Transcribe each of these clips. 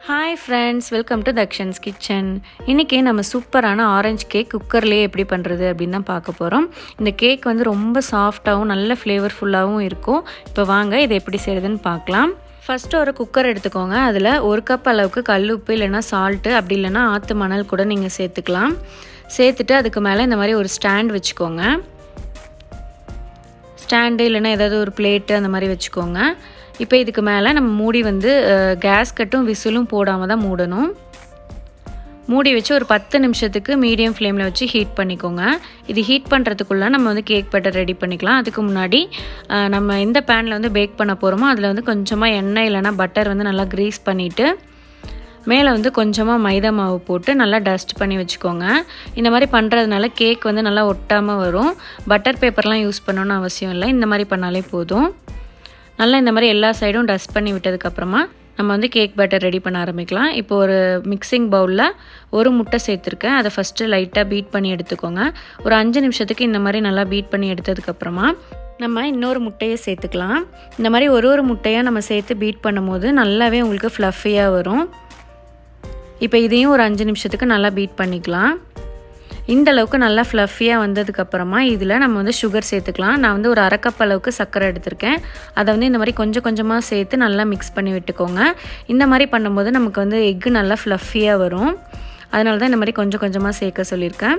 Hi friends, welcome to Dakshan's kitchen. இன்றைக்கி நம்ம சூப்பரான ஆரஞ்சு கேக் குக்கர்லேயே எப்படி பண்ணுறது அப்படின்னு தான் பார்க்க போகிறோம். இந்த கேக் வந்து ரொம்ப சாஃப்டாகவும் நல்ல ஃப்ளேவர்ஃபுல்லாகவும் இருக்கும். இப்போ வாங்க இதை எப்படி செய்கிறதுன்னு பார்க்கலாம். ஃபஸ்ட்டு ஒரு குக்கர் எடுத்துக்கோங்க. அதில் 1 கப் அளவுக்கு கல் உப்பு இல்லைனா சால்ட்டு, அப்படி இல்லைனா ஆற்று மணல் கூட நீங்கள் சேர்த்துக்கலாம். சேர்த்துட்டு அதுக்கு மேலே இந்த மாதிரி ஒரு ஸ்டாண்ட் வச்சுக்கோங்க. ஸ்டாண்டு இல்லைனா ஏதாவது ஒரு பிளேட்டு அந்த மாதிரி வச்சுக்கோங்க. இப்போ இதுக்கு மேலே நம்ம மூடி வந்து கேஸ் கட்டும் விசிலும் போடாமல் தான் மூடணும். மூடி வச்சு ஒரு 10 நிமிஷத்துக்கு மீடியம் ஃப்ளேமில் வச்சு ஹீட் பண்ணிக்கோங்க. இது ஹீட் பண்ணுறதுக்குள்ளே நம்ம வந்து கேக் பேட்டர் ரெடி பண்ணிக்கலாம். அதுக்கு முன்னாடி நம்ம எந்த பேனில் வந்து பேக் பண்ண போகிறோமோ அதில் வந்து கொஞ்சமாக எண்ணெய் இல்லைனா பட்டர் வந்து நல்லா க்ரீஸ் பண்ணிவிட்டு மேலே வந்து கொஞ்சமாக மைதா மாவு போட்டு நல்லா டஸ்ட் பண்ணி வச்சுக்கோங்க. இந்த மாதிரி பண்ணுறதுனால கேக் வந்து நல்லா ஒட்டாமல் வரும். பட்டர் பேப்பர்லாம் யூஸ் பண்ணணும்னு அவசியம் இல்லை. இந்த மாதிரி பண்ணாலே போதும். நல்லா இந்த மாதிரி எல்லா சைடும் டஸ்ட் பண்ணி விட்டதுக்கப்புறமா நம்ம வந்து கேக் பேட்டர் ரெடி பண்ண ஆரம்பிக்கலாம். இப்போ ஒரு மிக்சிங் பவுலில் ஒரு முட்டை சேர்த்துருக்கேன். அதை ஃபஸ்ட்டு லைட்டாக பீட் பண்ணி எடுத்துக்கோங்க. ஒரு 5 நிமிஷத்துக்கு இந்த மாதிரி நல்லா பீட் பண்ணி எடுத்ததுக்கப்புறமா நம்ம இன்னொரு முட்டையை சேர்த்துக்கலாம். இந்த மாதிரி ஒரு முட்டையாக நம்ம சேர்த்து பீட் பண்ணும்போது நல்லாவே உங்களுக்கு ஃப்ளஃபியாக வரும். இப்போ இதையும் ஒரு 5 நிமிஷத்துக்கு நல்லா பீட் பண்ணிக்கலாம். இந்த அளவுக்கு நல்லா ஃப்ளஃபியாக வந்ததுக்கப்புறமா இதில் நம்ம வந்து சுகர் சேர்த்துக்கலாம். நான் வந்து ஒரு 1/2 கப் அளவுக்கு சர்க்கரை எடுத்திருக்கேன். அதை வந்து இந்த மாதிரி கொஞ்சம் கொஞ்சமாக சேர்த்து நல்லா மிக்ஸ் பண்ணி விட்டுக்கோங்க. இந்த மாதிரி பண்ணும்போது நமக்கு வந்து எக்கு நல்லா ஃப்ளஃபியாக வரும். அதனால தான் இந்த மாதிரி கொஞ்சம் கொஞ்சமாக சேர்க்க சொல்லியிருக்கேன்.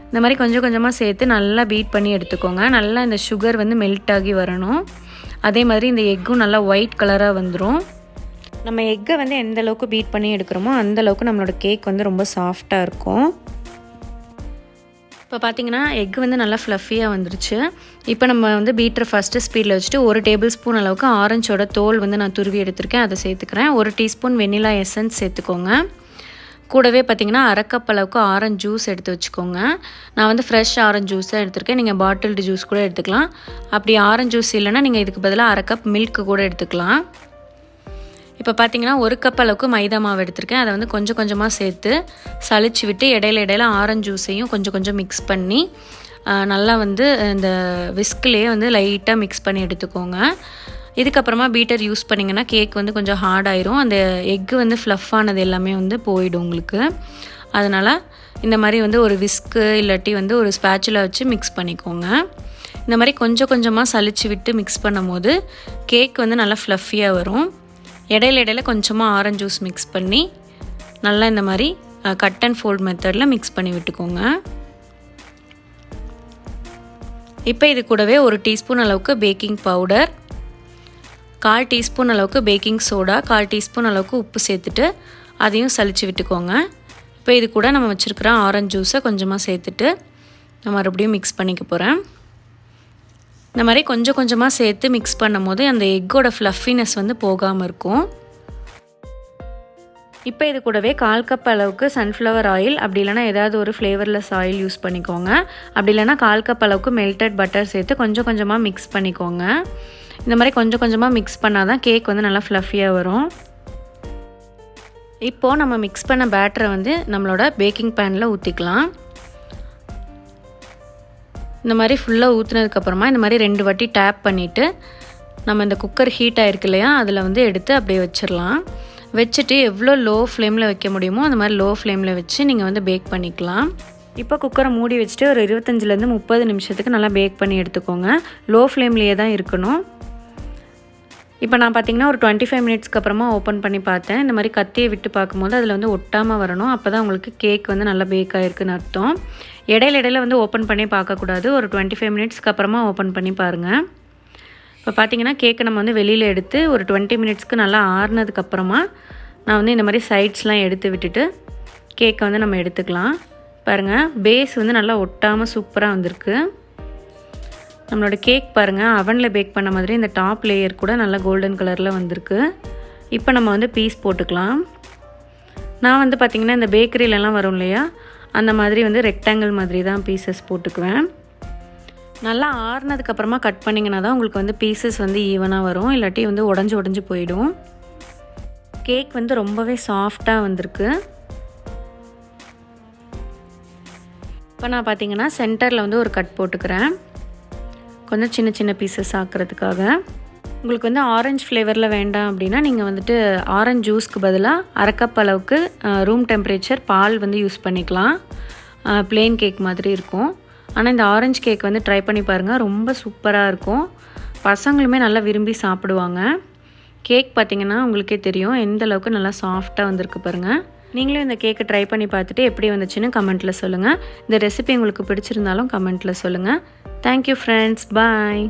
இந்த மாதிரி கொஞ்சம் கொஞ்சமாக சேர்த்து நல்லா பீட் பண்ணி எடுத்துக்கோங்க. நல்லா இந்த சுகர் வந்து மெல்ட் ஆகி வரணும். அதே மாதிரி இந்த எக்கும் நல்லா ஒயிட் கலராக வந்துடும். நம்ம எக்கை வந்து எந்த அளவுக்கு பீட் பண்ணி எடுக்கிறோமோ அந்தளவுக்கு நம்மளோட கேக் வந்து ரொம்ப சாஃப்டாக இருக்கும். இப்போ பார்த்திங்கன்னா எக் வந்து நல்லா ஃப்ளஃபியாக வந்துருச்சு. இப்போ நம்ம வந்து பீட்டரை ஃபஸ்ட்டு ஸ்பீடில் வச்சுட்டு 1 டேபிள் ஸ்பூன் அளவுக்கு ஆரஞ்சோட தோல் வந்து நான் துருவி எடுத்திருக்கேன். அதை சேர்த்துக்கிறேன். 1 டீஸ்பூன் வெண்ணிலா எசன்ஸ் சேர்த்துக்கோங்க. கூடவே பார்த்திங்கன்னா 1/2 கப் அளவுக்கு ஆரஞ்சு ஜூஸ் எடுத்து வச்சுக்கோங்க. நான் வந்து ஃப்ரெஷ் ஆரஞ்சு ஜூஸ் தான் எடுத்திருக்கேன். நீங்கள் பாட்டில்டு ஜூஸ் கூட எடுத்துக்கலாம். அப்படி ஆரஞ்சு ஜூஸ் இல்லைன்னா நீங்கள் இதுக்கு பதிலாக 1/2 கப் மில்க்கு கூட எடுத்துக்கலாம். இப்போ பார்த்திங்கன்னா 1 கப் அளவுக்கு மைதா மாவு எடுத்திருக்கேன். அதை வந்து கொஞ்சம் கொஞ்சமாக சேர்த்து சளிச்சு விட்டு இடையில ஆரஞ்சு ஜூஸையும் கொஞ்சம் கொஞ்சம் மிக்ஸ் பண்ணி நல்லா வந்து இந்த விஸ்க்லேயே வந்து லைட்டாக மிக்ஸ் பண்ணி எடுத்துக்கோங்க. இதுக்கப்புறமா பீட்டர் யூஸ் பண்ணிங்கன்னா கேக் வந்து கொஞ்சம் ஹார்ட் ஆயிரும். அந்த எக்கு வந்து ஃப்ளஃப்பானது எல்லாமே வந்து போயிடும் உங்களுக்கு. அதனால் இந்த மாதிரி வந்து ஒரு விஸ்க்கு இல்லாட்டி வந்து ஒரு ஸ்பேச்சுலா வச்சு மிக்ஸ் பண்ணிக்கோங்க. இந்த மாதிரி கொஞ்சம் கொஞ்சமாக சளிச்சு விட்டு மிக்ஸ் பண்ணும் போது கேக் வந்து நல்லா ஃப்ளஃபியாக வரும். இடையில கொஞ்சமாக ஆரஞ்சு ஜூஸ் மிக்ஸ் பண்ணி நல்லா இந்த மாதிரி கட் அண்ட் ஃபோல்ட் மெத்தடில் மிக்ஸ் பண்ணி விட்டுக்கோங்க. இப்போ இது கூடவே 1 டீஸ்பூன் அளவுக்கு பேக்கிங் பவுடர், 1/4 டீஸ்பூன் அளவுக்கு பேக்கிங் சோடா, 1/4 டீஸ்பூன் அளவுக்கு உப்பு சேர்த்துட்டு அதையும் சளிச்சு விட்டுக்கோங்க. இப்போ இது கூட நம்ம வச்சுருக்கிற ஆரஞ்சு ஜூஸை கொஞ்சமாக சேர்த்துட்டு நான் மறுபடியும் மிக்ஸ் பண்ணிக்க போகிறேன். இந்த மாதிரி கொஞ்சம் கொஞ்சமாக சேர்த்து மிக்ஸ் பண்ணும் போது அந்த எக்கோட ஃப்ளஃபினஸ் வந்து போகாமல் இருக்கும். இப்போ இது கூடவே 1/4 கப் அளவுக்கு சன்ஃப்ளவர் ஆயில், அப்படி இல்லைனா ஏதாவது ஒரு ஃப்ளேவர்லெஸ் ஆயில் யூஸ் பண்ணிக்கோங்க. அப்படி இல்லைனா 1/4 கப் அளவுக்கு மெல்டட் பட்டர் சேர்த்து கொஞ்சம் கொஞ்சமாக மிக்ஸ் பண்ணிக்கோங்க. இந்த மாதிரி கொஞ்சம் கொஞ்சமாக மிக்ஸ் பண்ணால் தான் கேக் வந்து நல்லா ஃப்ளஃபியாக வரும். இப்போது நம்ம மிக்ஸ் பண்ண பேட்டரை வந்து நம்மளோட பேக்கிங் பேனில் ஊற்றிக்கலாம். இந்த மாதிரி ஃபுல்லாக ஊற்றுனதுக்கப்புறமா இந்த மாதிரி 2 வாட்டி டேப் பண்ணிவிட்டு நம்ம இந்த குக்கர் ஹீட் ஆகிருக்கு இல்லையா, அதில் வந்து எடுத்து அப்படியே வச்சிடலாம். வச்சுட்டு எவ்வளோ லோ ஃப்ளேமில் வைக்க முடியுமோ அந்த மாதிரி லோ ஃப்ளேமில் வச்சு நீங்கள் வந்து பேக் பண்ணிக்கலாம். இப்போ குக்கரை மூடி வச்சுட்டு ஒரு 25லேருந்து 30 நிமிஷத்துக்கு நல்லா பேக் பண்ணி எடுத்துக்கோங்க. லோ ஃப்ளேம்லேயே தான் இருக்கணும். இப்போ நான் பார்த்திங்கன்னா ஒரு 25 மினிட்ஸ்க்கு அப்புறமா ஓப்பன் பண்ணி பார்த்தேன். இந்த மாதிரி கத்தியை விட்டு பார்க்கும்போது அதில் வந்து ஒட்டாமல் வரணும். அப்போ தான் உங்களுக்கு கேக் வந்து நல்லா பேக் ஆகிருக்குன்னு அர்த்தம். இடையில வந்து ஓப்பன் பண்ணி பார்க்கக்கூடாது. ஒரு 25 மினிட்ஸ்க்கு அப்புறமா ஓப்பன் பண்ணி பாருங்கள். இப்போ பார்த்திங்கன்னா கேக்கை நம்ம வந்து வெளியில் எடுத்து ஒரு 20 மினிட்ஸ்க்கு நல்லா ஆறுனதுக்கப்புறமா நான் வந்து இந்த மாதிரி சைட்ஸ்லாம் எடுத்து விட்டுட்டு கேக்கை வந்து நம்ம எடுத்துக்கலாம். பாருங்கள், பேஸ் வந்து நல்லா ஒட்டாமல் சூப்பராக வந்திருக்கு. நம்மளோட கேக் பாருங்கள், அவனில் பேக் பண்ண மாதிரி இந்த டாப் லேயர் கூட நல்லா கோல்டன் கலரில் வந்திருக்கு. இப்போ நம்ம வந்து பீஸ் போட்டுக்கலாம். நான் வந்து பார்த்திங்கன்னா இந்த பேக்கரியிலலாம் வரும் இல்லையா, அந்த மாதிரி வந்து ரெக்டாங்கிள் மாதிரி தான் பீசஸ் போட்டுக்குவேன். நல்லா ஆறுனதுக்கப்புறமா கட் பண்ணிங்கன்னா தான் உங்களுக்கு வந்து பீசஸ் வந்து ஈவனாக வரும். இல்லாட்டி வந்து உடஞ்சி போயிடும். கேக் வந்து ரொம்பவே சாஃப்டாக வந்திருக்கு. இப்போ நான் பார்த்திங்கன்னா சென்டரில் வந்து ஒரு கட் போட்டுக்கிறேன், கொஞ்சம் சின்ன சின்ன பீசஸ் ஆக்கிறதுக்காக. உங்களுக்கு வந்து ஆரஞ்சு ஃப்ளேவரில் வேண்டாம் அப்படின்னா நீங்கள் வந்துட்டு ஆரஞ்சு ஜூஸ்க்கு பதிலாக அரை கப் அளவுக்கு ரூம் டெம்பரேச்சர் பால் வந்து யூஸ் பண்ணிக்கலாம். ப்ளெயின் கேக் மாதிரி இருக்கும். ஆனால் இந்த ஆரஞ்சு கேக் வந்து ட்ரை பண்ணி பாருங்கள், ரொம்ப சூப்பராக இருக்கும். பசங்களுமே நல்லா விரும்பி சாப்பிடுவாங்க. கேக் பார்த்திங்கன்னா உங்களுக்கே தெரியும் எந்த அளவுக்கு நல்லா சாஃப்டாக வந்திருக்கு பாருங்கள். நீங்களும் இந்த கேக்கை ட்ரை பண்ணி பார்த்துட்டு எப்படி வந்துச்சுன்னு கமெண்ட்டில் சொல்லுங்கள். இந்த ரெசிபி உங்களுக்கு பிடிச்சிருந்தாலும் கமெண்ட்டில் சொல்லுங்கள். தேங்க்யூ ஃப்ரெண்ட்ஸ், பாய்.